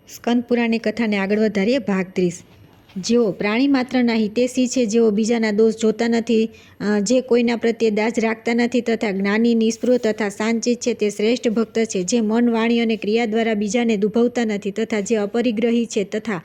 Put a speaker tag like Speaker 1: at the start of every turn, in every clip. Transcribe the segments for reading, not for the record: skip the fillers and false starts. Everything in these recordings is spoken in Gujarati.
Speaker 1: સ્કંદ પુરાણની કથાને આગળ વધારીએ. ભાગ 30. જેઓ પ્રાણી માત્રના હિતેશી છે, જેઓ બીજાના દોષ જોતા નથી, જે કોઈના પ્રત્યે દાજ રાખતા નથી તથા જ્ઞાની, નિસ્પૃહ તથા શાંતચિત્ત છે, તે શ્રેષ્ઠ ભક્ત છે. જે મન, વાણી અને ક્રિયા દ્વારા બીજાને દુભવતા નથી તથા જે અપરિગ્રહી છે તથા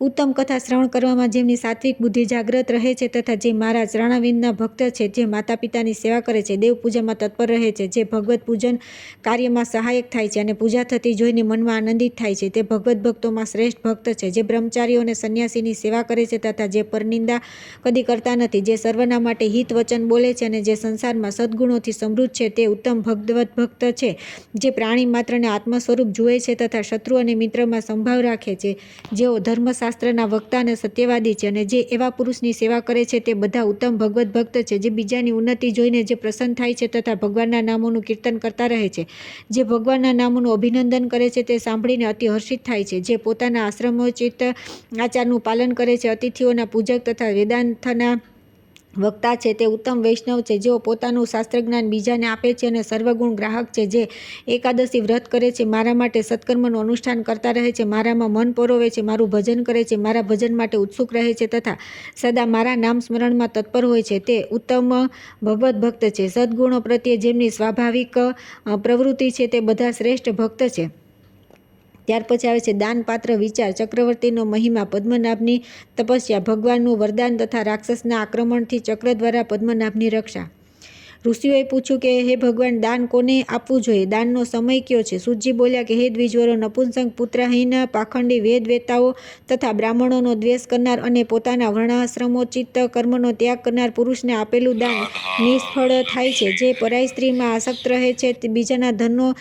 Speaker 1: ઉત્તમ કથા શ્રવણ કરવામાં જેમની સાત્વિક બુદ્ધિ જાગ્રત રહે છે તથા જે મારા ચરણાવિંદના ભક્ત છે, જે માતા પિતાની સેવા કરે છે, દેવ પૂજામાં તત્પર રહે છે, જે ભગવત પૂજન કાર્યમાં સહાયક થાય છે અને પૂજા થતી જોઈને મનમાં આનંદિત થાય છે, તે ભગવત ભક્તોમાં શ્રેષ્ઠ ભક્ત છે. જે બ્રહ્મચારીઓ અને સંન્યાસીની સેવા કરે છે તથા જે પરનિંદા કદી કરતા નથી, જે સર્વના માટે હિત વચન બોલે છે અને જે સંસારમાં સદ્ગુણોથી સમૃદ્ધ છે, તે ઉત્તમ ભગવત ભક્ત છે. જે પ્રાણી માત્રને આત્મ સ્વરૂપ જુએ છે તથા શત્રુ અને મિત્રમાં સંભાવ રાખે છે, જેઓ ધર્મશાસ્ત્રના વક્તા અને સત્યવાદી છે અને જે એવા પુરુષની સેવા કરે છે, તે બધા ઉત્તમ ભગવત ભક્ત છે. જે બીજાની ઉન્નતિ જોઈને જે પ્રસન્ન થાય છે તથા ભગવાનના નામોનું કીર્તન કરતા રહે છે, જે ભગવાનના નામોનું અભિનંદન કરે છે, તે સાંભળીને અતિ હર્ષિત થાય છે. જે પોતાના આશ્રમોચિત આચારનું પાલન કરે છે, અતિથિઓના પૂજક તથા વેદાંતના વક્તા છે, તે ઉત્તમ વૈષ્ણવ છે. જેઓ પોતાનું શાસ્ત્રજ્ઞાન બીજાને આપે છે અને સર્વગુણ ગ્રાહક છે. જે એકાદશી વ્રત કરે છે, મારા માટે સત્કર્મનું અનુષ્ઠાન કરતા રહે છે, મારામાં મન પરોવે છે, મારું ભજન કરે છે, મારા ભજન માટે ઉત્સુક રહે છે તથા સદા મારા નામ સ્મરણમાં તત્પર હોય છે, તે ઉત્તમ ભગવત ભક્ત છે. સદ્ગુણો પ્રત્યે જેમની સ્વાભાવિક પ્રવૃત્તિ છે, તે બધા શ્રેષ્ઠ ભક્ત છે. ત્યાર પછી આવે છે દાનપાત્ર વિચાર. ચક્રવર્તીનો મહિમા, પદ્મનાભની તપસ્યા, ભગવાનનું વરદાન તથા રાક્ષસના આક્રમણથી ચક્ર દ્વારા પદ્મનાભની રક્ષા. ઋષિઓએ પૂછ્યું કે હે ભગવાન, દાન કોને આપવું જોઈએ? દાનનો સમય કયો છે? સૂતજી બોલ્યા કે હે દ્વિજવરો, નપુંસક, પુત્રહીન, પાખંડી, વેદવેતાઓ તથા બ્રાહ્મણોનો દ્વેષ કરનાર અને પોતાના વર્ણાશ્રમોચિત કર્મનો ત્યાગ કરનાર પુરુષને આપેલું દાન નિષ્ફળ થાય છે. જે પરાઈ સ્ત્રીમાં આસક્ત રહે છે, બીજાના ધનનો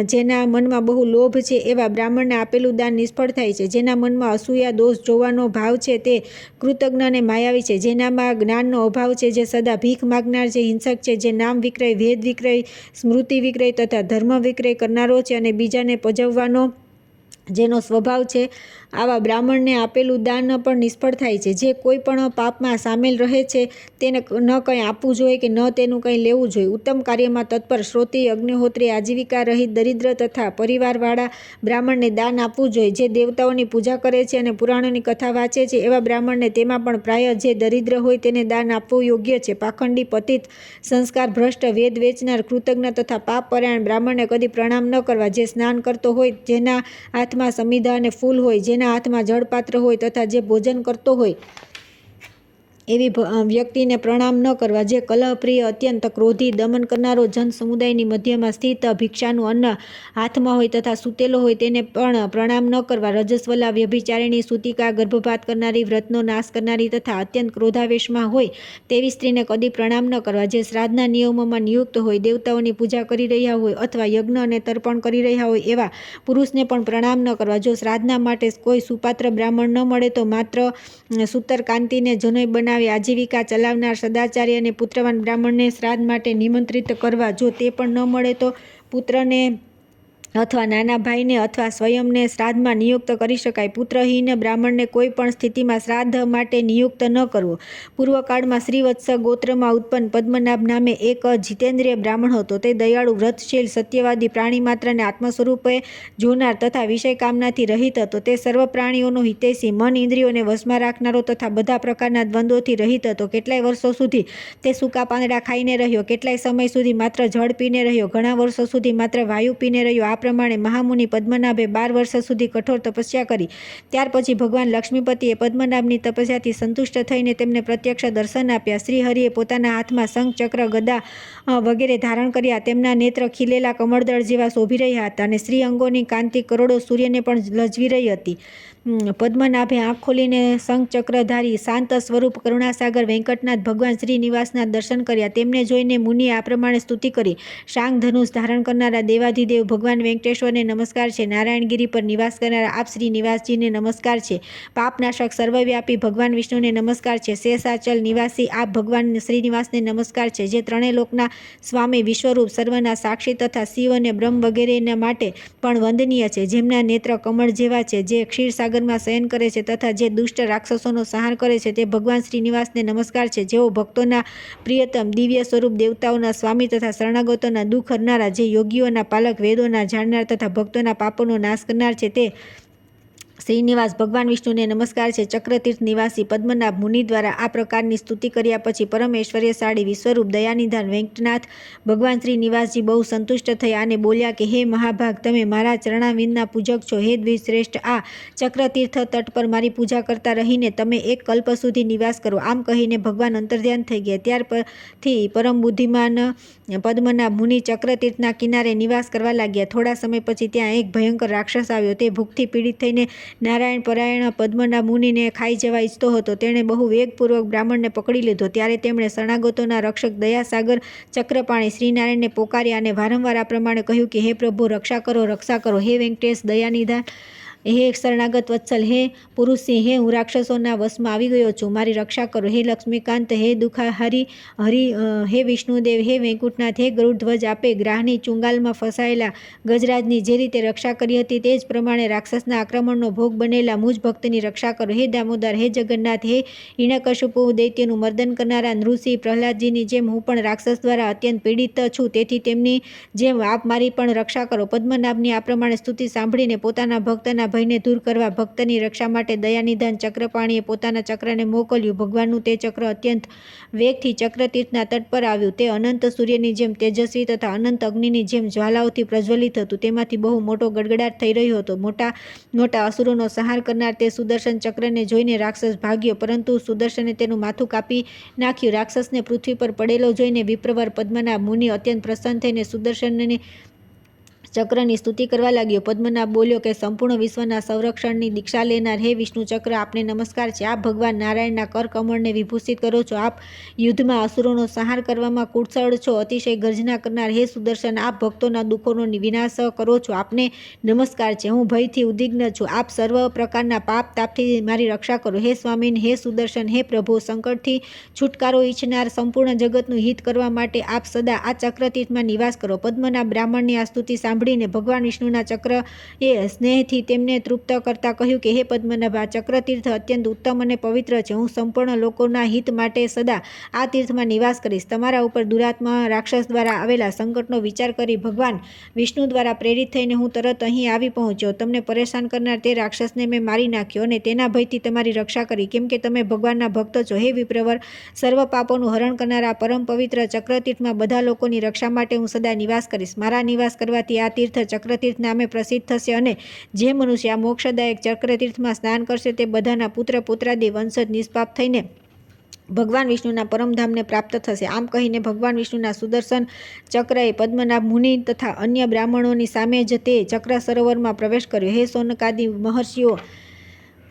Speaker 1: જેના મનમાં બહુ લોભ છે, એવા બ્રાહ્મણને આપેલું દાન નિષ્ફળ થાય છે. જેના મનમાં અસૂયા, દોષ જોવાનો ભાવ છે, તે કૃતજ્ઞ અને માયાવી છે. જેનામાં જ્ઞાનનો અભાવ છે, જે સદા ભીખ માગનાર, જે હિંસક છે, જે નામ વિક્રય, વેદ વિક્રય, સ્મૃતિ વિક્રય તથા ધર્મ વિક્રય કરનારો છે અને બીજાને પજવવાનો જેનો સ્વભાવ છે, આવા બ્રાહ્મણને આપેલું દાન પણ નિષ્ફળ થાય છે. જે કોઈ પણ પાપમાં સામેલ રહે છે, તેને ન કંઈ આપવું જોઈએ કે ન તેનું કંઈ લેવું જોઈએ. ઉત્તમ કાર્યમાં તત્પર, શ્રોત્રિય, અગ્નિહોત્રી, આજીવિકા રહિત, દરિદ્ર તથા પરિવારવાળા બ્રાહ્મણને દાન આપવું જોઈએ. જે દેવતાઓની પૂજા કરે છે અને પુરાણોની કથા વાંચે છે, એવા બ્રાહ્મણને તેમાં પણ પ્રાય જે દરિદ્ર હોય તેને દાન આપવું યોગ્ય છે. પાખંડી, પતિત, સંસ્કાર ભ્રષ્ટ, વેદ વેચનાર, કૃતજ્ઞ તથા પાપ પરાયણ બ્રાહ્મણને કદી પ્રણામ ન કરવા. જે સ્નાન કરતો હોય, જેના હાથમાં સમિધા અને ફૂલ હોય, જેના હાથમાં જળપાત્ર હોય તથા જે ભોજન કરતો હોય, એવી વ્યક્તિને પ્રણામ ન કરવા. જે કલહપ્રિય, અત્યંત ક્રોધી, દમન કરનારો, જન સમુદાયની મધ્યમાં સ્થિત, ભિક્ષાનું અન્ન હાથમાં હોય તથા સૂતેલો હોય, તેને પણ પ્રણામ ન કરવા. રજસ્વલા, વ્યભિચારિણી, સૂતિકા, ગર્ભપાત કરનારી, વ્રતનો નાશ કરનારી તથા અત્યંત ક્રોધાવેશમાં હોય તેવી સ્ત્રીને કદી પ્રણામ ન કરવા. જે શ્રાદ્ધના નિયમોમાં નિયુક્ત હોય, દેવતાઓની પૂજા કરી રહ્યા હોય અથવા યજ્ઞ અને તર્પણ કરી રહ્યા હોય, એવા પુરુષને પણ પ્રણામ ન કરવા. જો શ્રાદ્ધના માટે કોઈ સુપાત્ર બ્રાહ્મણ ન મળે તો માત્ર સૂતરકાંતીને જનોઈ બનાવી આજીવિકા ચલાવનાર સદાચારી અને પુત્રવાન બ્રાહ્મણને શ્રાદ્ધ માટે નિમંત્રિત કરવા. જો તે પણ ન મળે તો પુત્રને અથવા નાના ભાઈને અથવા સ્વયંને શ્રાદ્ધમાં નિયુક્ત કરી શકાય. પુત્રહીન બ્રાહ્મણને કોઈ પણ સ્થિતિમાં શ્રાદ્ધ માટે નિયુક્ત ન કરવો. પૂર્વકાળમાં શ્રીવત્સ ગોત્રમાં ઉત્પન્ન પદ્મનાભ નામે એક જીતેન્દ્રિય બ્રાહ્મણ હતો. તે દયાળુ, વ્રતશીલ, સત્યવાદી, પ્રાણી માત્રને આત્મ સ્વરૂપે જોનાર તથા વિષય કામનાથી રહિત હતો. તે સર્વ પ્રાણીઓનો હિતૈષી, મન ઇન્દ્રિયોને વશમાં રાખનારો તથા બધા પ્રકારના દ્વંદ્વોથી રહિત હતો. કેટલાય વર્ષો સુધી તે સૂકા પાંદડા ખાઈને રહ્યો, કેટલાય સમય સુધી માત્ર જળ પીને રહ્યો, ઘણા વર્ષો સુધી માત્ર વાયુ પીને રહ્યો. આ પ્રમાણે મહામુનિ પદ્મનાભે 12 વર્ષ સુધી કઠોર તપસ્યા કરી. ત્યાર પછી ભગવાન લક્ષ્મીપતિએ પદ્મનાભની તપસ્યાથી સંતુષ્ટ થઈને તેમને પ્રત્યક્ષ દર્શન આપ્યા. શ્રી હરિએ પોતાના હાથમાં શંખ, ચક્ર, ગદા વગેરે ધારણ કર્યા. તેમના નેત્ર ખીલેલા કમળદળ જેવા શોભી રહ્યા હતા અને શ્રી અંગોની કાંતિ કરોડો સૂર્યને પણ લજવી રહી હતી. પદ્મનાભે આંખ ખોલીને શંખ ચક્રધારી શાંત સ્વરૂપ કરુણાસાગર વેંકટનાથ ભગવાન શ્રીનિવાસના દર્શન કર્યા. તેમને જોઈને મુનિએ આ પ્રમાણે સ્તુતિ કરી. શાંગ ધનુષ ધારણ કરનારા દેવાધિદેવ ભગવાન વેંકટેશ્વરને નમસ્કાર છે. નારાયણગીરી પર નિવાસ કરનારા આપ શ્રીનિવાસજીને નમસ્કાર છે. પાપનાશક સર્વવ્યાપી ભગવાન વિષ્ણુને નમસ્કાર છે. શેષાચલ નિવાસી આપ ભગવાન શ્રીનિવાસને નમસ્કાર છે. જે ત્રણેય લોકના સ્વામી, વિશ્વરૂપ, સર્વના સાક્ષી તથા શિવ અને બ્રહ્મ વગેરેના માટે પણ વંદનીય છે. જેમના નેત્ર કમળ જેવા છે, જે ક્ષીરસાગરમાં શયન કરે છે તથા જે દુષ્ટ રાક્ષસોનો સંહાર કરે છે, તે ભગવાન શ્રીનિવાસને નમસ્કાર છે. જેઓ ભક્તોના પ્રિયતમ, દિવ્ય સ્વરૂપ, દેવતાઓના સ્વામી તથા શરણાગતોના દુઃખ હરનારા, જે યોગીઓના પાલક, વેદોના જાણનાર તથા ભક્તોના પાપોનો નાશ કરનાર છે, તે શ્રીનિવાસ ભગવાન વિષ્ણુને નમસ્કાર છે. ચક્રતીર્થ નિવાસી પદ્મનાભ મુનિ દ્વારા આ પ્રકારની સ્તુતિ કર્યા પછી પરમ ઐશ્વર્યશાળી વિશ્વરૂપ દયાનિધાન વેંકટનાથ ભગવાન શ્રીનિવાસજી બહુ સંતુષ્ટ થયા અને બોલ્યા કે હે મહાભાગ, તમે મારા ચરણાવિંદના પૂજક છો. હે દ્વિશ્રેષ્ઠ, આ ચક્રતીર્થ તટ પર મારી પૂજા કરતા રહીને તમે એક કલ્પ સુધી નિવાસ કરો. આમ કહીને ભગવાન અંતર્ધ્યાન થઈ ગયા. ત્યાર પરથી પરમ બુદ્ધિમાન પદ્મનાભ મુનિ ચક્રતીર્થના કિનારે નિવાસ કરવા લાગ્યા. થોડા સમય પછી ત્યાં એક ભયંકર રાક્ષસ આવ્યો. તે ભૂખથી પીડિત થઈને નારાયણ પરાયણ પદ્મનાભ મુનિને ખાઈ જવા ઈચ્છતો હતો. તેણે બહુ વેગપૂર્વક બ્રાહ્મણને પકડી લીધો. ત્યારે તેમણે શરણાગતોના રક્ષક દયાસાગર ચક્રપાણી શ્રીનારાયણને પોકાર્યા અને વારંવાર આ પ્રમાણે કહ્યું કે હે પ્રભુ, રક્ષા કરો, રક્ષા કરો. હે વેંકટેશ દયાનિધાન, હે શરણાગત વત્સલ, હે પુરુષસિંહ, હે હું રાક્ષસોના વશમાં આવી ગયો છું, મારી રક્ષા કરો. હે લક્ષ્મીકાંત, હે દુઃખાહરી હરિ, હે વિષ્ણુદેવ, હે વૈકુંઠનાથ, હે ગરુડધ્વજ, આપે ગ્રાહની ચુંગાલમાં ફસાયેલા ગજરાજની જે રીતે રક્ષા કરી હતી તે જ પ્રમાણે રાક્ષસના આક્રમણનો ભોગ બનેલા મુજ ભક્તની રક્ષા કરો. હે દામોદર, હે જગન્નાથ, હે હિરણ્યકશિપુ દૈત્યનું મર્દન કરનારા નૃસિંહ પ્રહલાદજીની જેમ હું પણ રાક્ષસ દ્વારા અત્યંત પીડિત છું, તેથી તેમની જેમ આપ મારી પણ રક્ષા કરો. પદ્મનાભની આ પ્રમાણે સ્તુતિ સાંભળીને પોતાના ભક્તના ભયને દૂર કરવા ભક્તની રક્ષા માટે દયાનિધાન ચક્રપાણીએ પોતાના ચક્રને મોકલ્યું. ભગવાનનું તે ચક્ર અત્યંત વેગથી ચક્રતીર્થના તટ પર આવ્યું. તે અનંત સૂર્યની જેમ તેજસ્વી તથા અનંત અગ્નિની જેમ જ્વાલાઓથી પ્રજ્વલિત હતું. તેમાંથી બહુ મોટો ગડગડાટ થઈ રહ્યો હતો. મોટા મોટા અસુરોનો સંહાર કરનાર તે સુદર્શન ચક્રને જોઈને રાક્ષસ ભાગ્યો, પરંતુ સુદર્શને તેનું માથું કાપી નાખ્યું. રાક્ષસને પૃથ્વી પર પડેલો જોઈને વિપ્રવર પદ્મનાભ મુનિ અત્યંત પ્રસન્ન થઈને સુદર્શનની ચક્રની સ્તુતિ કરવા લાગ્યો. પદ્મનાભ બોલ્યો કે સંપૂર્ણ વિશ્વના સંરક્ષણની દીક્ષા લેનાર હે વિષ્ણુ ચક્ર, આપને નમસ્કાર છે. આપ ભગવાન નારાયણના કર કમળને વિભૂષિત કરો છો. આપ યુદ્ધમાં અસુરોનો સંહાર કરવામાં કુશળ છો. અતિશય ગર્જના કરનાર હે સુદર્શન, આપ ભક્તોના દુઃખોનો વિનાશ કરો છો. આપને નમસ્કાર છે. હું ભયથી ઉદ્વિગ્ન છું. આપ સર્વ પ્રકારના પાપ તાપથી મારી રક્ષા કરો. હે સ્વામીન, હે સુદર્શન, હે પ્રભુ, સંકટથી છુટકારો ઈચ્છનાર, સંપૂર્ણ જગતનું હિત કરવા માટે આપ સદા આ ચક્રતીર્થમાં નિવાસ કરો. પદ્મનાભ બ્રાહ્મણની આ સ્તુતિ સાંભળીને ભગવાન વિષ્ણુના ચક્રએ સ્નેહથી તેમને તૃપ્ત કરતા કહ્યું કે હે પદ્મનાભ, આ ચક્રતીર્થ અત્યંત ઉત્તમ અને પવિત્ર છે. હું સંપૂર્ણ લોકોના હિત માટે સદા આ તીર્થમાં નિવાસ કરીશ. તમારા ઉપર દુરાત્મા રાક્ષસ દ્વારા આવેલા સંકટનો વિચાર કરી ભગવાન વિષ્ણુ દ્વારા પ્રેરિત થઈને હું તરત અહીં આવી પહોંચ્યો. તમને પરેશાન કરનાર તે રાક્ષસને મેં મારી નાખ્યો અને તેના ભયથી તમારી રક્ષા કરી, કેમ કે તમે ભગવાનના ભક્ત છો. હે વિપ્રવર, સર્વ પાપોનું હરણ કરનારા પરમ પવિત્ર ચક્રતીર્થમાં બધા લોકોની રક્ષા માટે હું સદા નિવાસ કરીશ. મારા નિવાસ કરવાથી આ તીર્થ ચક્રતીર્થ નામે પ્રસિદ્ધ થશે અને જે મનુષ્ય આ મોક્ષદાયક ચક્રતીર્થમાં સ્નાન કરશે તે બધાના પુત્ર પુત્રાદિ વંશજ નિષ્પાપ થઈને ભગવાન વિષ્ણુના પરમધામને પ્રાપ્ત થશે. આમ કહીને ભગવાન વિષ્ણુના સુદર્શન ચક્રએ પદ્મનાભ મુનિ તથા અન્ય બ્રાહ્મણોની સામે જ તે ચક્ર સરોવરમાં પ્રવેશ કર્યો. હે સોનકાદિ મહર્ષિઓ,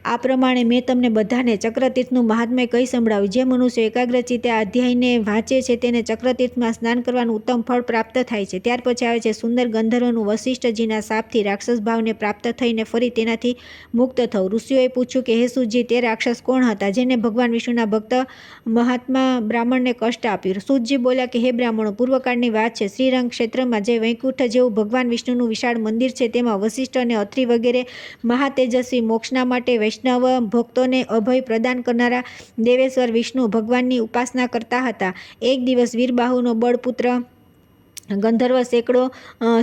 Speaker 1: આ પ્રમાણે મેં તમને બધાને ચક્રતીર્થનું મહાત્મ્ય કહી સંભળાવ્યું. જે મનુષ્ય એકાગ્રચિત્તે આ અધ્યાયને વાંચે છે તેને ચક્રતીર્થમાં સ્નાન કરવાનું ઉત્તમ ફળ પ્રાપ્ત થાય છે. ત્યાર પછી આવે છે સુંદર ગંધર્વનું વશિષ્ઠજીના શાપથી રાક્ષસ ભાવને પ્રાપ્ત થઈને ફરી તેનાથી મુક્ત થવું. ઋષિઓએ પૂછ્યું કે હે સૂતજી, તે રાક્ષસ કોણ હતા જેને ભગવાન વિષ્ણુના ભક્ત મહાત્મા બ્રાહ્મણને કષ્ટ આપ્યું? સૂતજી બોલ્યા કે હે બ્રાહ્મણો, પૂર્વકાળની વાત છે. શ્રીરંગ ક્ષેત્રમાં જે વૈકુંઠ જેવું ભગવાન વિષ્ણુનું વિશાળ મંદિર છે તેમાં વશિષ્ઠ અને અત્રિ વગેરે મહાતેજસ્વી મોક્ષના માટે વૈષ્ણવ ભક્તોને અભય પ્રદાન કરનારા દેવેશ્વર વિષ્ણુ ભગવાનની ઉપાસના કરતા હતા. એક દિવસ વીરબાહુનો બળપુત્ર ગંધર્વ સેંકડો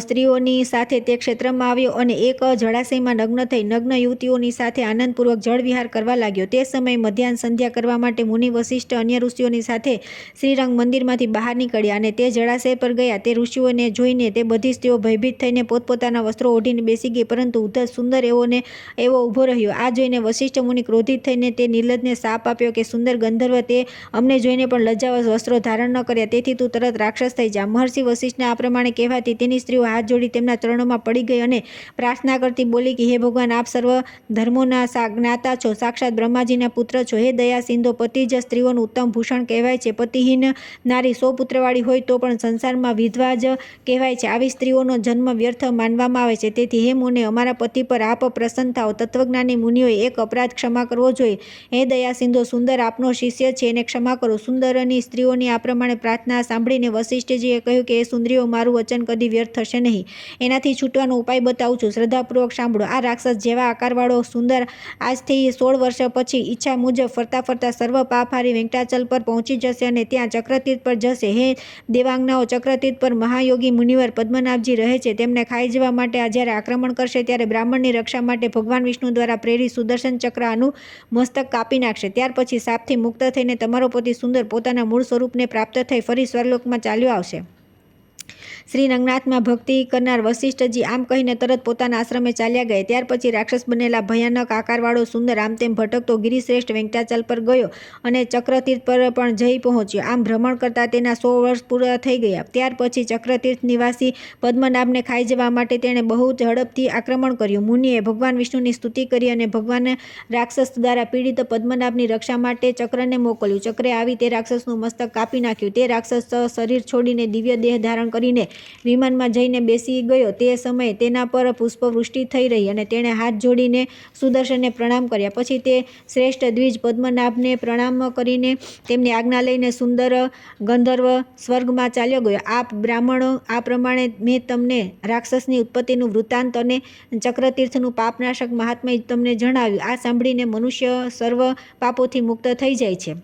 Speaker 1: સ્ત્રીઓની સાથે તે ક્ષેત્રમાં આવ્યો અને એક જળાશયમાં નગ્ન થઈ નગ્ન યુવતીઓની સાથે આનંદપૂર્વક જળવિહાર કરવા લાગ્યો. તે સમયે મધ્યાહન સંધ્યા કરવા માટે મુનિ વશિષ્ઠ અન્ય ઋષિઓની સાથે શ્રીરંગ મંદિરમાંથી બહાર નીકળ્યા અને તે જળાશય પર ગયા. તે ઋષિઓને જોઈને તે બધી સ્ત્રીઓ ભયભીત થઈને પોતપોતાના વસ્ત્રો ઓઢીને બેસી ગઈ, પરંતુ ઉદ્ધત સુંદર એવો ઊભો રહ્યો. આ જોઈને વશિષ્ઠ મુનિ ક્રોધિત થઈને તે નિર્લજ્જને શાપ આપ્યો કે સુંદર ગંધર્વ, તે અમને જોઈને પણ લજ્જાવશ વસ્ત્રો ધારણ ન કર્યા, તેથી તું તરત રાક્ષસ થઈ જા. મહર્ષિ વશિષ્ઠ આ પ્રમાણે કહેવાથી તેની સ્ત્રીઓ હાથ જોડી તેમના ચરણોમાં પડી ગઈ અને પ્રાર્થના કરતી બોલી કે હે ભગવાન, આપ સર્વ ધર્મોના જ્ઞાતા છો, સાક્ષાત બ્રહ્માજીના પુત્ર છો. હે દયા સિંધો, પતિ જ સ્ત્રીઓનું ઉત્તમ ભૂષણ કહેવાય છે. પતિહીન નારી 100 પુત્રવાળી હોય તો પણ સંસારમાં વિધવા જ કહેવાય છે. આવી સ્ત્રીઓનો જન્મ વ્યર્થ માનવામાં આવે છે. તેથી હે મુને, અમારા પતિ પર આપ પ્રસન્ન થાઓ. તત્વજ્ઞાની મુનિઓએ એક અપરાધ ક્ષમા કરવો જોઈએ. હે દયા સિંધો, સુંદર આપનો શિષ્ય છે, એને ક્ષમા કરો. સુંદરની સ્ત્રીઓની આ પ્રમાણે પ્રાર્થના સાંભળીને વશિષ્ઠજીએ કહ્યું કે સુંદરીઓ, મારું વચન કદી વ્યર્થ થશે નહીં. એનાથી છૂટવાનો ઉપાય બતાવું છું, શ્રદ્ધાપૂર્વક સાંભળો. આ રાક્ષસ જેવા આકારવાળો સુંદર આજથી 16 વર્ષ પછી ઈચ્છા મુજબ ફરતા ફરતા સર્વ પાપહારી વેંકટાચલ પર પહોંચી જશે અને ત્યાં ચક્રતીર્થ પર જશે. હે દેવાંગનાઓ, ચક્રતીર્થ પર મહાયોગી મુનિવર પદ્મનાભજી રહે છે. તેમને ખાઈ જવા માટે જ્યારે આક્રમણ કરશે ત્યારે બ્રાહ્મણની રક્ષા માટે ભગવાન વિષ્ણુ દ્વારા પ્રેરિત સુદર્શન ચક્ર આનું મસ્તક કાપી નાખશે. ત્યાર પછી શાપથી મુક્ત થઈને તમારો પતિ સુંદર પોતાના મૂળ સ્વરૂપને પ્રાપ્ત થઈ ફરી સ્વર્ગલોકમાં ચાલ્યો આવશે. શ્રી રંગનાથમાં ભક્તિ કરનાર વશિષ્ઠજી આમ કહીને તરત પોતાના આશ્રમે ચાલ્યા ગયા. ત્યાર પછી રાક્ષસ બનેલા ભયાનક આકારવાળો સુંદર આમ તેમ ભટકતો ગિરિશ્રેષ્ઠ વેંકટાચલ પર ગયો અને ચક્રતીર્થ પર પણ જઈ પહોંચ્યો. આમ ભ્રમણ કરતા તેના 100 વર્ષ પૂરા થઈ ગયા. ત્યાર પછી ચક્રતીર્થ નિવાસી પદ્મનાભને ખાઈ જવા માટે તેણે બહુ ઝડપથી આક્રમણ કર્યું. મુનિએ ભગવાન વિષ્ણુની સ્તુતિ કરી અને ભગવાન રાક્ષસ દ્વારા પીડિત પદ્મનાભની રક્ષા માટે ચક્રને મોકલ્યું. ચક્રે આવી તે રાક્ષસનું મસ્તક કાપી નાખ્યું. તે રાક્ષસ શરીર છોડીને દિવ્ય દેહ ધારણ કરીને વિમાનમાં જઈને બેસી ગયો. તે સમયે તેના પર પુષ્પવૃષ્ટિ થઈ રહી અને તેણે હાથ જોડીને સુદર્શનને પ્રણામ કર્યા. પછી તે શ્રેષ્ઠ દ્વિજ પદ્મનાભને પ્રણામ કરીને તેમની આજ્ઞા લઈને સુંદર ગંધર્વ સ્વર્ગમાં ચાલ્યો ગયો. આ બ્રાહ્મણો, આ પ્રમાણે મેં તમને રાક્ષસની ઉત્પત્તિનું વૃત્તાંત અને ચક્રતીર્થનું પાપનાશક મહાત્મ્ય તમને જણાવ્યું. આ સાંભળીને મનુષ્ય સર્વ પાપોથી મુક્ત થઈ જાય છે.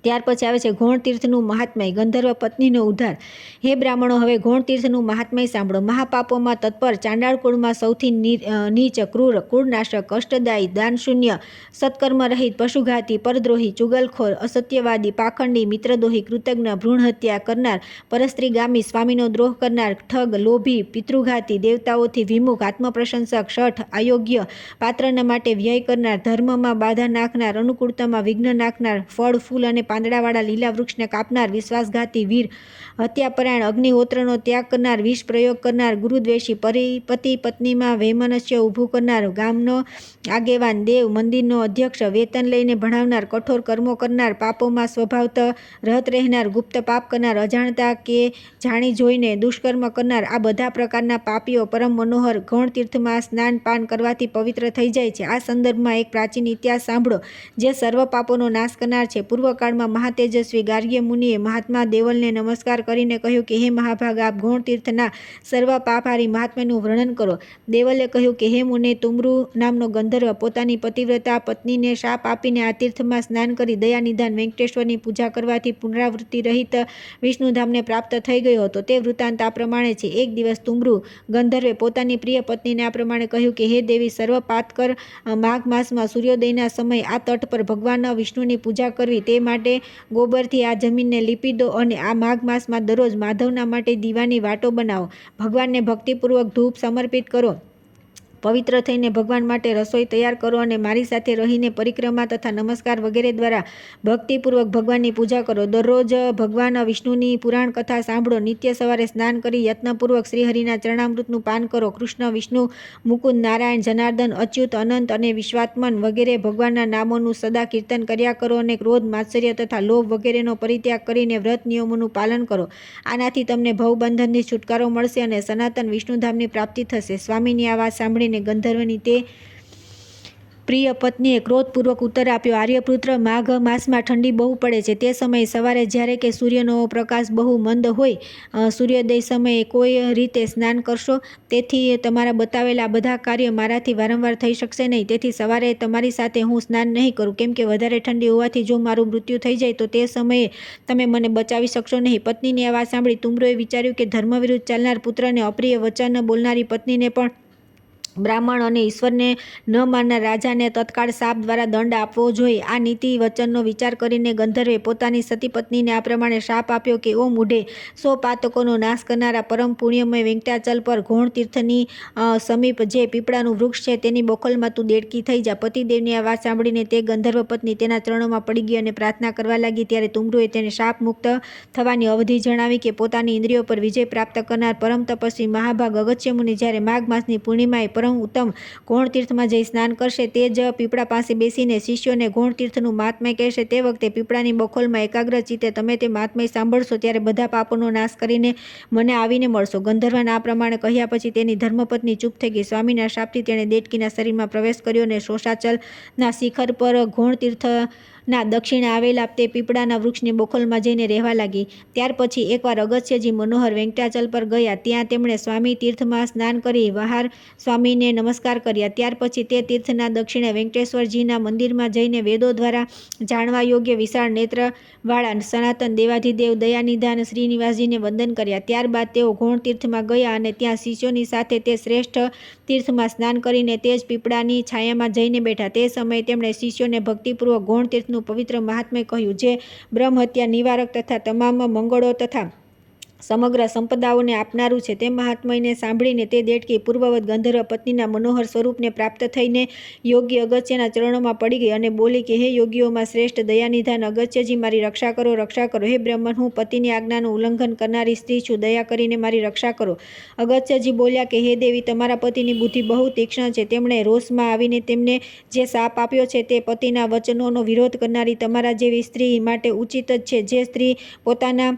Speaker 1: ત્યાર પછી આવે છે ઘોણ તીર્થનું મહાત્મય, ગંધર્વ પત્નીનો ઉદ્ધાર. હે બ્રાહ્મણો, હવે ઘોણ તીર્થનું મહાત્મય સાંભળો. મહાપાપોમાં તત્પર, ચાંડાળ કુળમાં સૌથી નીચ, ક્રૂર, કુળનાશક, કષ્ટદાયી, દાનશૂન્ય, સત્કર્મ રહિત, પશુઘાતી, પરદ્રોહી, ચુગલખોર, અસત્યવાદી, પાખંડી, મિત્રદ્રોહી, કૃતજ્ઞ, ભ્રૂણ હત્યા કરનાર, પરસ્ત્રીગામી, સ્વામીનો દ્રોહ કરનાર, ઠગ, લોભી, પિતૃઘાતી, દેવતાઓથી વિમુખ, આત્મપ્રશંસક, શઠ, અયોગ્ય, પાત્રના માટે વ્યય કરનાર, ધર્મમાં બાધા નાખનાર, અનુકૂળતામાં વિઘ્ન નાખનાર, ફળ, ફૂલ અને પાંદડાવાળા લીલા વૃક્ષને કાપનાર, વિશ્વાસઘાતી, વીર, હત્યાપરાયણ, અગ્નિહોત્રનો ત્યાગ કરનાર, વિષ પ્રયોગ કરનાર, ગુરુદ્વેષી, પતિ પત્નીમાં વૈમનસ્ય ઊભું કરનાર, ગામનો આગેવાન, દેવ મંદિરનો અધ્યક્ષ, વેતન લઈને ભણાવનાર, કઠોર કર્મો કરનાર, પાપોમાં સ્વભાવત રહત રહેનાર, ગુપ્ત પાપ કરનાર, અજાણતા કે જાણી જોઈને દુષ્કર્મ કરનાર, આ બધા પ્રકારના પાપીઓ પરમ મનોહર ગૌણ તીર્થમાં સ્નાન પાન કરવાથી પવિત્ર થઈ જાય છે. આ સંદર્ભમાં એક પ્રાચીન ઇતિહાસ સાંભળો જે સર્વ પાપોનો નાશ કરનાર છે. પૂર્વકાળમાં મહાતેજસ્વી ગાર્ગ્ય મુનિએ મહાત્મા દેવલને નમસ્કાર કરીને કહ્યું કે હે મહાભાગ, આપ ગૌણ તીર્થના સર્વ પાપહારી મહાત્મ્યનું વર્ણન કરો. દેવલે કહ્યું કે હે મુને, તુમરુ નામનો ગંધર્વ પોતાની પતિવ્રતા પત્નીને શાપ આપીને આ તીર્થમાં સ્નાન કરી દયાનિધાન વેંકટેશ્વરની પૂજા કરવાથી પુનરાવૃત્તિ રહિત વિષ્ણુધામને પ્રાપ્ત થઈ ગયો હતો. તે વૃત્તાંત આ પ્રમાણે છે. એક દિવસ તુમરુ ગંધર્વે પોતાની પ્રિય પત્નીને આ પ્રમાણે કહ્યું કે હે દેવી, સર્વ પાતકર માઘ માસમાં સૂર્યોદયના સમયે આ તટ પર ભગવાન વિષ્ણુની પૂજા કરવી. તે માટે ગોબરથી આ જમીનને લીપી દો અને આ માઘ માસમાં દરરોજ માધવના માટે દીવાની વાટો બનાવો. ભગવાનને ભક્તિપૂર્વક ધૂપ સમર્પિત કરો. પવિત્ર થઈને ભગવાન માટે રસોઈ તૈયાર કરો અને મારી સાથે રહીને પરિક્રમા તથા નમસ્કાર વગેરે દ્વારા ભક્તિપૂર્વક ભગવાનની પૂજા કરો. દરરોજ ભગવાન વિષ્ણુની પુરાણ કથા સાંભળો. નિત્ય સવારે સ્નાન કરી યત્નપૂર્વક શ્રીહરિના ચરણામૃતનું પાન કરો. કૃષ્ણ, વિષ્ણુ, મુકુંદ, નારાયણ, જનાર્દન, અચ્યુત, અનંત અને વિશ્વાત્મન વગેરે ભગવાનના નામોનું સદા કીર્તન કર્યા કરો અને ક્રોધ, માત્સર્ય તથા લોભ વગેરેનો પરિત્યાગ કરીને વ્રત નિયમોનું પાલન કરો. આનાથી તમને ભવબંધનથી છુટકારો મળશે અને સનાતન વિષ્ણુધામની પ્રાપ્તિ થશે. સ્વામીની આ વાત સાંભળીને ગંધર્વની તે પ્રિય પત્નીએ ક્રોધપૂર્વક ઉત્તર આપ્યો, આર્યપુત્ર, માઘ માસમાં ઠંડી બહુ પડે છે. તે સમયે સવારે જ્યારે કે સૂર્યનો પ્રકાશ બહુ મંદ હોય, સૂર્યોદય સમયે કોઈ રીતે સ્નાન કરશો. તેથી તમારા બતાવેલા બધા કાર્ય મારાથી વારંવાર થઈ શકશે નહીં. તેથી સવારે તમારી સાથે હું સ્નાન નહીં કરું, કેમ કે વધારે ઠંડી હોવાથી જો મારું મૃત્યુ થઈ જાય તો તે સમયે તમે મને બચાવી શકશો નહીં. પત્નીની આ વાત સાંભળી તુમરુએ વિચાર્યું કે ધર્મ વિરુદ્ધ ચાલનાર પુત્રને, અપ્રિય વચન બોલનારી પત્નીને પણ બ્રાહ્મણ અને ઈશ્વરને ન માનનાર રાજાને તત્કાળ શાપ દ્વારા દંડ આપવો જોઈએ. આ નીતિ વચનનો વિચાર કરીને ગંધર્વે પોતાની સતી પત્નીને આ પ્રમાણે શાપ આપ્યો કે ઓ મૂઢે, 100 પાતકોનો નાશ કરનારા પરમ પુણ્યમય વેંકટાચલ પર ઘોણ તીર્થની સમીપ જે પીપળાનું વૃક્ષ છે તેની બોખલમાં તું દેડકી થઈ જા. પતિદેવની આ વાત સાંભળીને તે ગંધર્વ પત્ની તેના ચરણોમાં પડી ગઈ અને પ્રાર્થના કરવા લાગી. ત્યારે તુમરુએ તેને શાપ મુક્ત થવાની અવધિ જણાવી કે પોતાની ઇન્દ્રિયો પર વિજય પ્રાપ્ત કરનાર પરમ તપસ્વી મહાભાગ અગસ્ત્ય મુનિ જ્યારે માઘ માસની પૂર્ણિમાએ ઉત્તમ ગૌણ તીર્થમાં જઈ સ્નાન કરશે, તે જ પીપળા પાસે બેસીને શિષ્યોને ગૌણ તીર્થનું મહાત્મ્ય કહેશે. તે વખતે પીપળાની બખોલમાં એકાગ્ર ચિત્તે તમે તે મહાત્મ્ય સાંભળશો ત્યારે બધા પાપોનો નાશ કરીને મને આવીને મળશો. ગંધર્વને આ પ્રમાણે કહ્યા પછી તેની ધર્મપત્ની ચૂપ થઈ ગઈ. સ્વામીના શાપથી તેણે દેડકીના શરીરમાં પ્રવેશ કર્યો અને શોષાચલના શિખર પર ગૌણ તીર્થ ના દક્ષિણે આવેલા તે પીપળાના વૃક્ષની બોખલમાં જઈને રહેવા લાગી. ત્યાર પછી એકવાર અગસ્ત્યજી મનોહર વેંકટાચલ પર ગયા. ત્યાં તેમણે સ્વામી તીર્થમાં સ્નાન કરી વહાર સ્વામીને નમસ્કાર કર્યા. ત્યાર પછી તે તીર્થના દક્ષિણે વેંકટેશ્વરજીના મંદિરમાં જઈને વેદો દ્વારા જાણવા યોગ્ય વિશાળ નેત્રવાળા સનાતન દેવાધિદેવ દયાનિધાન શ્રીનિવાસજીને વંદન કર્યા. ત્યારબાદ તેઓ ગૌણ તીર્થમાં ગયા અને ત્યાં શિષ્યોની સાથે તે શ્રેષ્ઠ તીર્થમાં સ્નાન કરીને તે જ પીપળાની છાયામાં જઈને બેઠા. તે સમયે તેમણે શિષ્યોને ભક્તિપૂર્વક ગૌણ તીર્થનું પવિત્ર મહાત્મ્ય કહ્યું, જે બ્રહ્મહત્યા નિવારક તથા તમામ મંગળો તથા સમગ્ર સંપદાઓને આપનારું છે. તે મહાત્મયને સાંભળીને તે દેડકી પૂર્વવત ગંધર્વ પત્નીના મનોહર સ્વરૂપને પ્રાપ્ત થઈને યોગી અગસ્ત્યના ચરણોમાં પડી ગઈ અને બોલી કે હે યોગીઓમાં શ્રેષ્ઠ દયાનિધાન અગસ્ત્યજી, મારી રક્ષા કરો, રક્ષા કરો. હે બ્રહ્મન, હું પતિની આજ્ઞાનું ઉલ્લંઘન કરનારી સ્ત્રી છું, દયા કરીને મારી રક્ષા કરો. અગસ્ત્યજી બોલ્યા કે હે દેવી, તમારા પતિની બુદ્ધિ બહુ તીક્ષ્ણ છે. તેમણે રોષમાં આવીને તેમને જે શાપ આપ્યો છે તે પતિના વચનોનો વિરોધ કરનારી તમારા જેવી સ્ત્રી માટે ઉચિત જ છે. જે સ્ત્રી પોતાના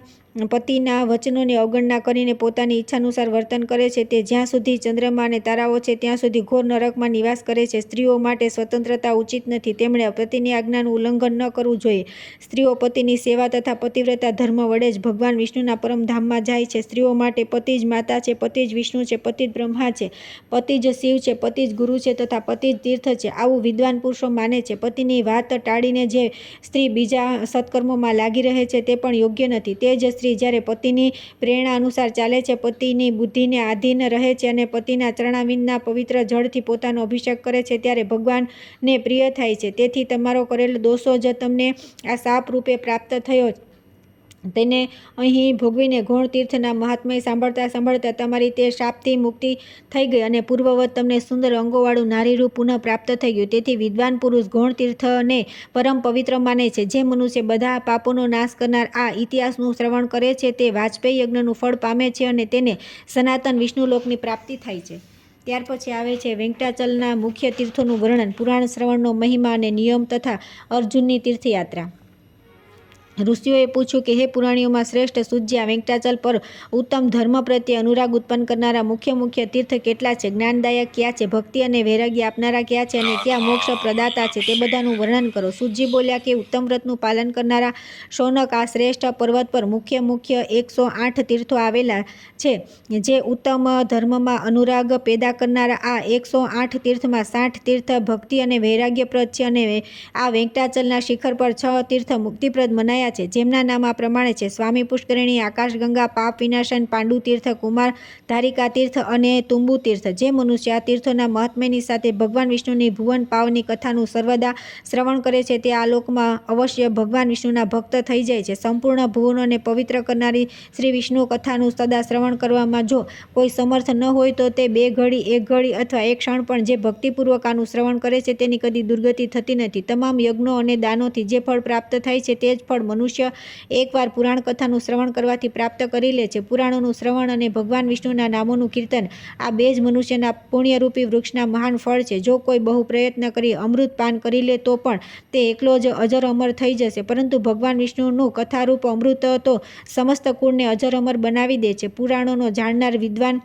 Speaker 1: પતિના વચનોની અવગણના કરીને પોતાની ઈચ્છાનુસાર વર્તન કરે છે તે જ્યાં સુધી ચંદ્રમા અને તારાઓ છે ત્યાં સુધી ઘોર નરકમાં નિવાસ કરે છે. સ્ત્રીઓ માટે સ્વતંત્રતા ઉચિત નથી. તેમણે પતિની આજ્ઞાનું ઉલ્લંઘન ન કરવું જોઈએ. સ્ત્રીઓ પતિની સેવા તથા પતિવ્રતા ધર્મ વડે જ ભગવાન વિષ્ણુના પરમધામમાં જાય છે. સ્ત્રીઓ માટે પતિ જ માતા છે, પતિ જ વિષ્ણુ છે, પતિ જ બ્રહ્મા છે, પતિ જ શિવ છે, પતિ જ ગુરુ છે તથા પતિ જ તીર્થ છે. આવું વિદ્વાન પુરુષો માને છે. પતિની વાત ટાળીને જે સ્ત્રી બીજા સત્કર્મોમાં લાગી રહે છે તે પણ યોગ્ય નથી. તે જ સ્ત્રી જ્યારે પતિની પ્રેરણા અનુસાર ચાલે છે, પતિની બુદ્ધિને આધીન રહે છે અને પતિના ચરણાવિંદના પવિત્ર જળથી પોતાનો અભિષેક કરે છે ત્યારે ભગવાનને પ્રિય થાય છે. તેથી તમારો કરેલો દોષો જ તમને આ શાપ રૂપે પ્રાપ્ત થયો. તેને અહીં ભોગવીને ગૌણ તીર્થના મહાત્મ્ય સાંભળતા સાંભળતા તમારી તે શાપથી મુક્તિ થઈ ગઈ અને પૂર્વવત તમને સુંદર અંગોવાળું નારીરૂપ પુનઃ પ્રાપ્ત થઈ ગયું. તેથી વિદ્વાન પુરુષ ગૌણ તીર્થને પરમ પવિત્ર માને છે. જે મનુષ્ય બધા પાપોનો નાશ કરનાર આ ઇતિહાસનું શ્રવણ કરે છે તે વાજપેયી યજ્ઞનું ફળ પામે છે અને તેને સનાતન વિષ્ણુલોકની પ્રાપ્તિ થાય છે. ત્યાર પછી આવે છે વેંકટાચલના મુખ્ય તીર્થોનું વર્ણન, પુરાણ શ્રવણનો મહિમા અને નિયમ તથા અર્જુનની તીર્થયાત્રા. ઋષિઓએ પૂછ્યું કે હે પુરાણીઓમાં શ્રેષ્ઠ સૂજ્યા, વેંકટાચલ પર ઉત્તમ ધર્મ પ્રત્યે અનુરાગ ઉત્પન્ન કરનારા મુખ્ય તીર્થ કેટલા છે? જ્ઞાનદાયક ક્યાં છે? ભક્તિ અને વૈરાગ્ય આપનારા ક્યાં છે? અને ક્યાં મોક્ષ પ્રદાતા છે? તે બધાનું વર્ણન કરો. સૂતજી બોલ્યા કે ઉત્તમ વ્રતનું પાલન કરનારા શૌનક, આ શ્રેષ્ઠ પર્વત પર મુખ્ય 108 તીર્થો આવેલા છે. જે ઉત્તમ ધર્મમાં અનુરાગ પેદા કરનારા આ 108 તીર્થમાં 60 તીર્થ ભક્તિ અને વૈરાગ્યપ્રદ છે અને આ વેંકટાચલના શિખર પર 6 તીર્થ મુક્તિપ્રદ મનાયા છે, જેમના નામ આ પ્રમાણે છે: સ્વામી પુષ્કરિણી, આકાશગંગા, પાપ વિનાશન, પાંડુ તીર્થ, કુમાર ધારિકા તીર્થ અને તુંબુ તીર્થ. જે મનુષ્ય આ તીર્થોના મહાત્મ્યની સાથે ભગવાન વિષ્ણુની ભુવન પાવની કથાનું સર્વદા શ્રવણ કરે છે તે આ લોકમાં અવશ્ય ભગવાન વિષ્ણુના ભક્ત થઈ જાય છે. સંપૂર્ણ ભુવનોને પવિત્ર કરનારી શ્રી વિષ્ણુ કથાનું સદા શ્રવણ કરવામાં જો કોઈ સમર્થ ન હોય તો તે 2 ઘડી, 1 ઘડી અથવા 1 ક્ષણ પણ જે ભક્તિપૂર્વક આનું શ્રવણ કરે છે તેની કદી દુર્ગતિ થતી નથી. તમામ યજ્ઞો અને દાનોથી જે ફળ પ્રાપ્ત થાય છે તે જ ફળ મનુષ્ય એકવાર પુરાણ કથાનું શ્રવણ કરવાથી પ્રાપ્ત કરી લે છે. પુરાણોનું શ્રવણ અને ભગવાન વિષ્ણુના નામોનું કીર્તન, આ 2 જ મનુષ્યના પુણ્યરૂપી વૃક્ષના મહાન ફળ છે. જો કોઈ બહુ પ્રયત્ન કરી અમૃત પાન કરી લે તો પણ તે એકલો જ અજર અમર થઈ જશે, પરંતુ ભગવાન વિષ્ણુનું કથારૂપ અમૃત તો સમસ્ત કુળને અજર અમર બનાવી દે છે. પુરાણોનો જાણનાર વિદ્વાન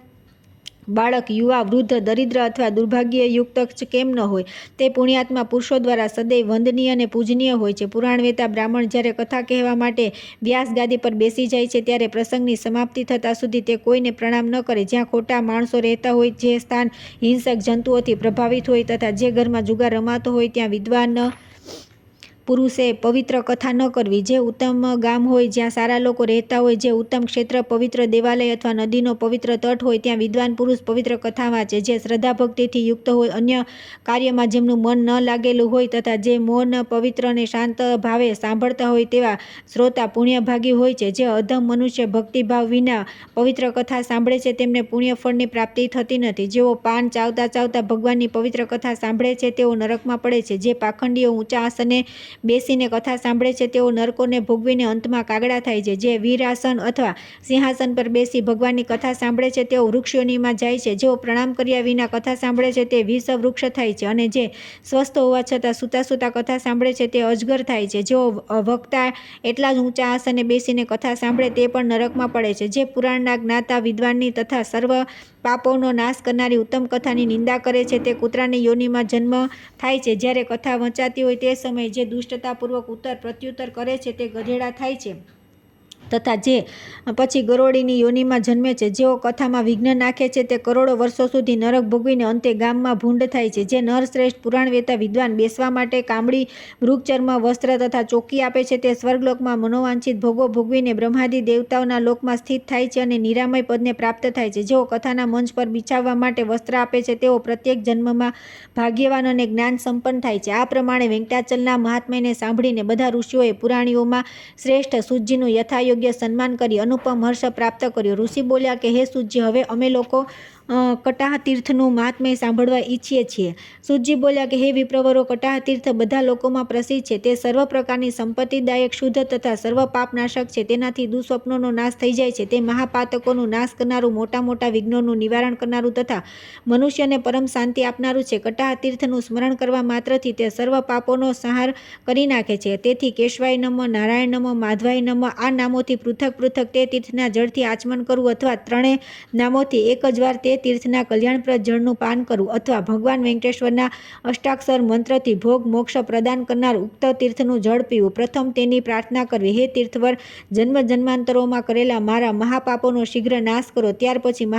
Speaker 1: બાળક, યુવા, વૃદ્ધ, દરિદ્ર અથવા દુર્ભાગ્યયુક્ત કેમ ન હોય, તે પુણ્યાત્મા પુરુષો દ્વારા સદૈવ વંદનીય અને પૂજનીય હોય છે. પુરાણ વેતા બ્રાહ્મણ જ્યારે કથા કહેવા માટે વ્યાસ ગાદી પર બેસી જાય છે ત્યારે પ્રસંગની સમાપ્તિ થતાં સુધી તે કોઈને પ્રણામ ન કરે. જ્યાં ખોટા માણસો રહેતા હોય, જે સ્થાન હિંસક જંતુઓથી પ્રભાવિત હોય તથા જે ઘરમાં જુગાર રમાતો હોય ત્યાં વિદ્વાન પુરુષે પવિત્ર કથા ન કરવી. જે ઉત્તમ ગામ હોય, જ્યાં સારા લોકો રહેતા હોય, જે ઉત્તમ ક્ષેત્ર, પવિત્ર દેવાલય અથવા નદીનો પવિત્ર તટ હોય ત્યાં વિદ્વાન પુરુષ પવિત્ર કથા વાંચે. જે શ્રદ્ધા ભક્તિથી યુક્ત હોય, અન્ય કાર્યમાં જેમનું મન ન લાગેલું હોય તથા જે મૌન, પવિત્ર અને શાંત ભાવે સાંભળતા હોય તેવા શ્રોતા પુણ્યભાગી હોય છે. જે અધમ મનુષ્ય ભક્તિભાવ વિના પવિત્ર કથા સાંભળે છે તેમને પુણ્યફળની પ્રાપ્તિ થતી નથી. જેઓ પાન ચાવતા ચાવતા ભગવાનની પવિત્ર કથા સાંભળે છે તેઓ નરકમાં પડે છે. જે પાખંડીઓ ઊંચા આસને બેસીને કથા સાંભળે છે તેઓ નરકોને ભોગવીને અંતમાં કાગડા થાય છે. જે વીરાસન અથવા સિંહાસન પર બેસી ભગવાનની કથા સાંભળે છે તેઓ વૃક્ષયોનીમાં જાય છે. જેઓ પ્રણામ કર્યા વિના કથા સાંભળે છે તે વિષ વૃક્ષ થાય છે અને જે સ્વસ્થ હોવા છતાં સૂતા સૂતા કથા સાંભળે છે તે અજગર થાય છે. જેઓ વક્તા એટલા જ ઊંચા આસને બેસીને કથા સાંભળે તે પણ નરકમાં પડે છે. જે પુરાણના જ્ઞાતા વિદ્વાનની તથા સર્વ પાપોનો નાશ કરનારી ઉત્તમ કથાની નિંદા કરે છે તે કૂતરાની યોનિમાં જન્મ થાય છે. જ્યારે કથા વંચાતી હોય તે સમયે જે દુષ્ટતાપૂર્વક ઉત્તર પ્રત્યુત્તર કરે છે તે ગધેડા થાય છે તથા જે પછી ગરોળીની યોનિમાં જન્મે છે. જેઓ કથામાં વિઘ્ન નાખે છે તે કરોડો વર્ષો સુધી નરક ભોગવીને અંતે ગામમાં ભૂંડ થાય છે. જે નરશ્રેષ્ઠ પુરાણ વેતા વિદ્વાન બેસવા માટે કામડી મૃગચર્મ વસ્ત્ર તથા ચોકી આપે છે તે સ્વર્ગલોકમાં મનોવાંછિત ભોગો ભોગવીને બ્રહ્માદિ દેવતાઓના લોકમાં સ્થિત થાય છે અને નિરામય પદને પ્રાપ્ત થાય છે. જેઓ કથાના મંચ પર બિછાવવા માટે વસ્ત્ર આપે છે તેઓ પ્રત્યેક જન્મમાં ભાગ્યવાન અને જ્ઞાન સંપન્ન થાય છે. આ પ્રમાણે વેંકટાચલના મહાત્મ્યને સાંભળીને બધા ઋષિઓએ પુરાણીઓમાં શ્રેષ્ઠ સૂતજીનું યથાયોગ્ય સન્માન કરી અનુપમ હર્ષ પ્રાપ્ત કર્યો. ઋષિ બોલ્યા કે હે સૂતજી, હવે અમે લોકો કટાહ તીર્થનું મહાત્મ્ય સાંભળવા ઈચ્છીએ છીએ. સૂતજી બોલ્યા કે હે વિપ્રવરો, કટાહ તીર્થ બધા લોકોમાં પ્રસિદ્ધ છે. તે સર્વ પ્રકારની સંપત્તિદાયક, શુદ્ધ તથા સર્વ પાપનાશક છે. તેનાથી દુઃસ્વપ્નોનો નાશ થઈ જાય છે. તે મહાપાતકોનું નાશ કરનારું, મોટા મોટા વિઘ્નોનું નિવારણ કરનારું તથા મનુષ્યને પરમ શાંતિ આપનારું છે. કટાહ તીર્થનું સ્મરણ કરવા માત્રથી તે સર્વ પાપોનો સંહાર કરી નાખે છે. તેથી કેશવાય નમઃ, નારાયણ નમઃ, માધવાય નમઃ આ નામોથી પૃથક પૃથક તે તીર્થના જળથી આચમન કરવું અથવા ત્રણેય નામોથી એક જ વાર તે તીર્થના કલ્યાણપ્રદ જળનું પાન કરવું અથવા ભગવાન વેંકટેશ્વરના અષ્ટાક્ષર મંત્રથી ભોગ મોક્ષ પ્રદાન કરનાર ઉક્ત તીર્થનું જળ પીવું. પ્રથમ તેની પ્રાર્થના કરવી, હે તીર્થવર, જન્મ જન્માંતરોમાં કરેલા મારા મહાપાપોનો શીઘ્ર નાશ કરો. ત્યાર પછી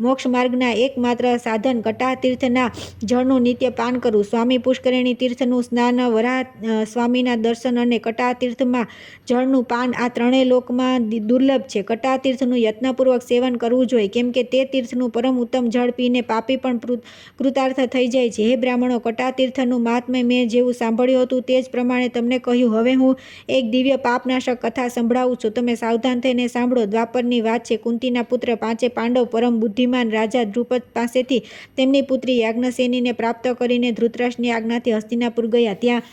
Speaker 1: મોક્ષ માર્ગના એકમાત્ર સાધન કટાહ તીર્થના જળનું નિત્ય પાન કરવું. સ્વામી પુષ્કરિણી તીર્થનું સ્નાન, વરાહ સ્વામીના દર્શન અને કટાહ તીર્થમાં જળનું પાન આ ત્રણેય લોકમાં દુર્લભ છે. કટાહ તીર્થનું યત્નપૂર્વક સેવન કરવું જોઈએ, કેમ કે તે તીર્થનું પરમ ઉત્તમ જળ પીને પાપી પણ કૃતાર્થ થઈ જાય છે. હે બ્રાહ્મણો, કટાહ તીર્થનું મહાત્મ્ય મેં જેવું સાંભળ્યું હતું તે જ પ્રમાણે તમને કહ્યું. હવે હું એક દિવ્ય પાપનાશક કથા સંભળાવું છું. તમે સાવધાન થઈને સાંભળો. દ્વાપરની વાત છે. કુંતીના પુત્ર પાંચે પાંડવ પરમ બુદ્ધિમાન રાજા દ્રુપદ પાસેથી તેમની પુત્રી યાજ્ઞસેનીને પ્રાપ્ત કરીને ધૃતરાષ્ટ્રની આજ્ઞાથી હસ્તિનાપુર ગયા. ત્યાં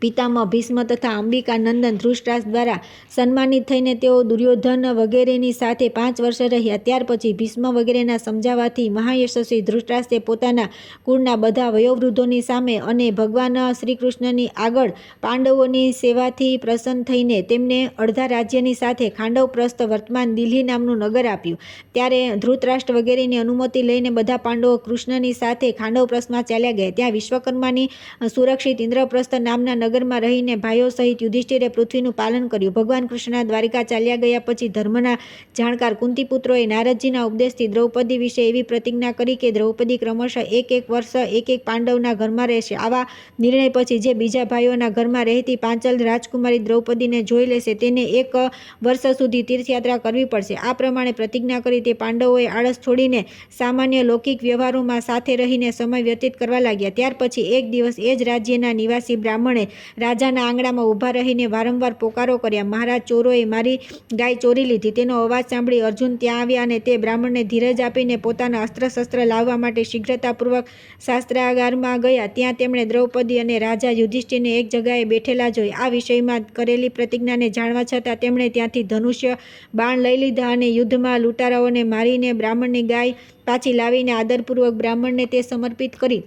Speaker 1: પિતામહ ભીષ્મ તથા અંબિકા નંદન ધૃતરાષ્ટ્ર દ્વારા સન્માનિત થઈને તેઓ દુર્યોધન વગેરેની સાથે 5 વર્ષ રહ્યા. ત્યાર પછી ભીષ્મ વગેરેના સમજાવવાથી મહાયશસ્વી ધૃતરાષ્ટ્રે પોતાના કુળના બધા વયોવૃદ્ધોની સામે અને ભગવાન શ્રીકૃષ્ણની આગળ પાંડવોની સેવાથી પ્રસન્ન થઈને તેમને અડધા રાજ્યની સાથે ખાંડવપ્રસ્થ વર્તમાન દિલ્હી નામનું નગર આપ્યું. ત્યારે ધૃતરાષ્ટ્ર વગેરેની અનુમતિ લઈને બધા પાંડવો કૃષ્ણની સાથે ખાંડવપ્રસ્થમાં ચાલ્યા ગયા. ત્યાં વિશ્વકર્માની સુરક્ષિત ઇન્દ્રપ્રસ્થ નામના નગરમાં રહીને ભાઈઓ સહિત યુધિષ્ઠિરે પૃથ્વીનું પાલન કર્યું. ભગવાન કૃષ્ણના દ્વારિકા ચાલ્યા ગયા પછી ધર્મના જાણકાર કુંતીપુત્રોએ નારદજીના ઉપદેશથી દ્રૌપદી વિશે એવી પ્રતિજ્ઞા કરી કે દ્રૌપદી ક્રમશઃ એક વર્ષ એક પાંડવના ઘરમાં રહેશે. આવા નિર્ણય પછી જે બીજા ભાઈઓના ઘરમાં રહેતી પાંચાલ રાજકુમારી દ્રૌપદીને જોઈ લેશે તેને 1 વર્ષ સુધી તીર્થયાત્રા કરવી પડશે. આ પ્રમાણે પ્રતિજ્ઞા કરી તે પાંડવોએ આળસ છોડીને સામાન્ય લૌકિક વ્યવહારોમાં સાથે રહીને સમય વ્યતીત કરવા લાગ્યા. ત્યાર પછી એક દિવસ એ જ રાજ્યના નિવાસી બ્રાહ્મણે રાજાના આંગણામાં ઊભા રહીને વારંવાર પોકારો કર્યા, મહારાજ, ચોરોએ મારી ગાય ચોરી લીધી. તેનો અવાજ સાંભળી અર્જુન ત્યાં આવ્યા અને તે બ્રાહ્મણને ધીરજ આપીને પોતાના અસ્ત્ર-શસ્ત્ર લાવવા માટે શીઘ્રતાપૂર્વક શાસ્ત્રાગારમાં ગયા. ત્યાં તેમણે દ્રૌપદી અને રાજા યુધિષ્ઠિરને એક જગાએ બેઠેલા જોઈ. આ વિષયમાં કરેલી પ્રતિજ્ઞાને જાણવા છતાં તેમણે ત્યાંથી ધનુષ્ય બાણ લઈ લીધા અને યુદ્ધમાં લૂંટારાઓને મારીને બ્રાહ્મણની ગાય પાછી લાવીને આદરપૂર્વક બ્રાહ્મણને તે સમર્પિત કરી.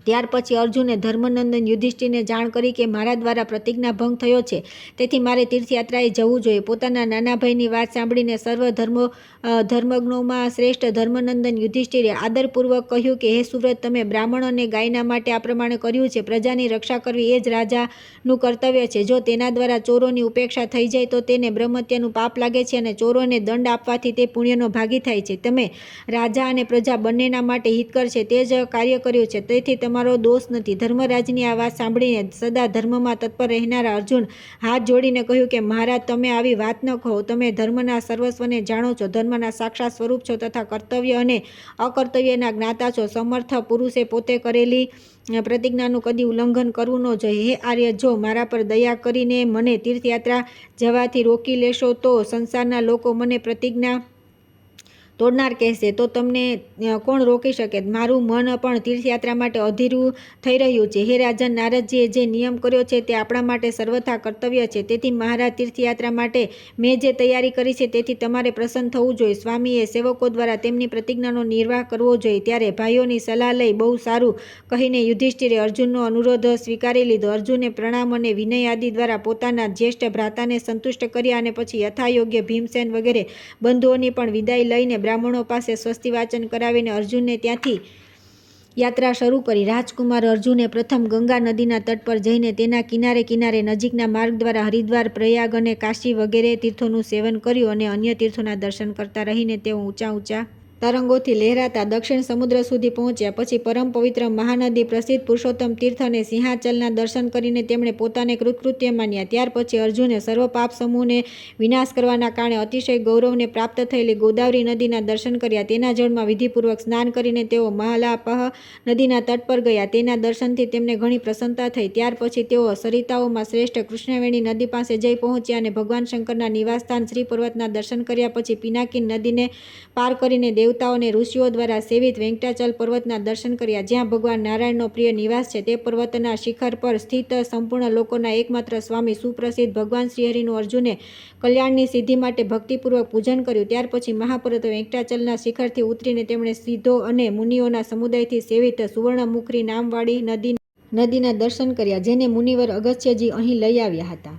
Speaker 1: ત્યાર પછી અર્જુને ધર્મનંદન યુધિષ્ઠિરને જાણ કરી કે મારા દ્વારા પ્રતિજ્ઞા ભંગ થયો છે, તેથી મારે તીર્થયાત્રાએ જવું જોઈએ. પોતાના નાના ભાઈની વાત સાંભળીને સર્વ ધર્મજ્ઞોમાં શ્રેષ્ઠ ધર્મનંદન યુધિષ્ઠિરે આદરપૂર્વક કહ્યું કે હે સુવ્રત, તમે બ્રાહ્મણ અને ગાયના માટે આ પ્રમાણે કર્યું છે. પ્રજાની રક્ષા કરવી એ જ રાજાનું કર્તવ્ય છે. જો તેના દ્વારા ચોરોની ઉપેક્ષા થઈ જાય તો તેને બ્રહ્મત્યાનું પાપ લાગે છે અને ચોરોને દંડ આપવાથી તે પુણ્યનો ભાગી થાય છે. તમે રાજા અને પ્રજા બંનેના માટે હિતકર છે તે જ કાર્ય કર્યું છે, તેથી તમારો દોષ નથી. ધર્મરાજની આ વાત સાંભળીને સદા ધર્મમાં તત્પર રહેનારા અર્જુન હાથ જોડીને કહ્યું કે મહારાજ, તમે આવી વાત ન કહો. તમે ધર્મના સર્વસ્વને જાણો છો, ધર્મના સાક્ષાત સ્વરૂપ છો તથા કર્તવ્ય અને અકર્તવ્યના જ્ઞાતા છો. સમર્થ પુરુષે પોતે કરેલી પ્રતિજ્ઞાનું કદી ઉલ્લંઘન કરવું ન જોઈએ. હે આર્ય, જો મારા પર દયા કરીને મને તીર્થયાત્રા જવાથી રોકી લેશો તો સંસારના લોકો મને પ્રતિજ્ઞા તોડનાર કહેશે, તો તમને કોણ રોકી શકે? મારું મન પણ તીર્થયાત્રા માટે અધીરું થઈ રહ્યું છે. હે રાજન, નારદજીએ જે નિયમ કર્યો છે તે આપણા માટે સર્વથા કર્તવ્ય છે. તેથી મહારાજ, તીર્થયાત્રા માટે મેં જે તૈયારી કરી છે તેથી તમારે પ્રસન્ન થવું જોઈએ. સ્વામીએ સેવકો દ્વારા તેમની પ્રતિજ્ઞાનો નિર્વાહ કરવો જોઈએ. ત્યારે ભાઈઓની સલાહ લઈ બહુ સારું કહીને યુધિષ્ઠિરે અર્જુનનો અનુરોધ સ્વીકારી લીધો. અર્જુને પ્રણામ અને વિનય આદિ દ્વારા પોતાના જ્યેષ્ઠ ભ્રાતાને સંતુષ્ટ કર્યા અને પછી યથાયોગ્ય ભીમસેન વગેરે બંધુઓની પણ વિદાય લઈને બ્રાહ્મણો પાસે સ્વસ્તિ વાચન કરાવીને અર્જુનને ત્યાંથી યાત્રા શરૂ કરી. રાજકુમાર અર્જુને પ્રથમ ગંગા નદીના તટ પર જઈને તેના કિનારે કિનારે નજીકના માર્ગ દ્વારા હરિદ્વાર, પ્રયાગ અને કાશી વગેરે તીર્થોનું સેવન કર્યું અને અન્ય તીર્થોના દર્શન કરતા રહીને તેઓ ઊંચા ઊંચા તરંગોથી લહેરાતા દક્ષિણ સમુદ્ર સુધી પહોંચ્યા. પછી પરમ પવિત્ર મહાનદી, પ્રસિદ્ધ પુરુષોત્તમ તીર્થ અને સિંહાચલના દર્શન કરીને તેમણે પોતાને કૃતકૃત્ય માન્યા. ત્યાર પછી અર્જુને સર્વ પાપ સમૂહને વિનાશ કરવાના કારણે અતિશય ગૌરવને પ્રાપ્ત થયેલી ગોદાવરી નદીના દર્શન કર્યા. તેના જળમાં વિધિપૂર્વક સ્નાન કરીને તેઓ મહાલાપહ નદીના તટ પર ગયા. તેના દર્શનથી તેમને ઘણી પ્રસન્નતા થઈ. ત્યાર પછી તેઓ સરિતાઓમાં શ્રેષ્ઠ કૃષ્ણવેણી નદી પાસે જઈ પહોંચ્યા અને ભગવાન શંકરના નિવાસસ્થાન શ્રી પર્વતના દર્શન કર્યા. પછી પિનાકિની નદીને પાર કરીને દેવતાઓ અને ઋષિઓ દ્વારા સેવિત વેંકટાચલ પર્વતના દર્શન કર્યા, જ્યાં ભગવાન નારાયણનો પ્રિય નિવાસ છે. તે પર્વતના શિખર પર સ્થિત સંપૂર્ણ લોકોના એકમાત્ર સ્વામી સુપ્રસિદ્ધ ભગવાન શ્રીહરિનું અર્જુને કલ્યાણની સિદ્ધિ માટે ભક્તિપૂર્વક પૂજન કર્યું. ત્યાર પછી મહાપર્વત વેંકટાચલના શિખરથી ઉતરીને તેમણે સિદ્ધો અને મુનિઓના સમુદાયથી સેવિત સુવર્ણમુખરી નામવાળી નદીના દર્શન કર્યા, જેને મુનિવર અગસ્ત્યજી અહીં લઈ આવ્યા હતા.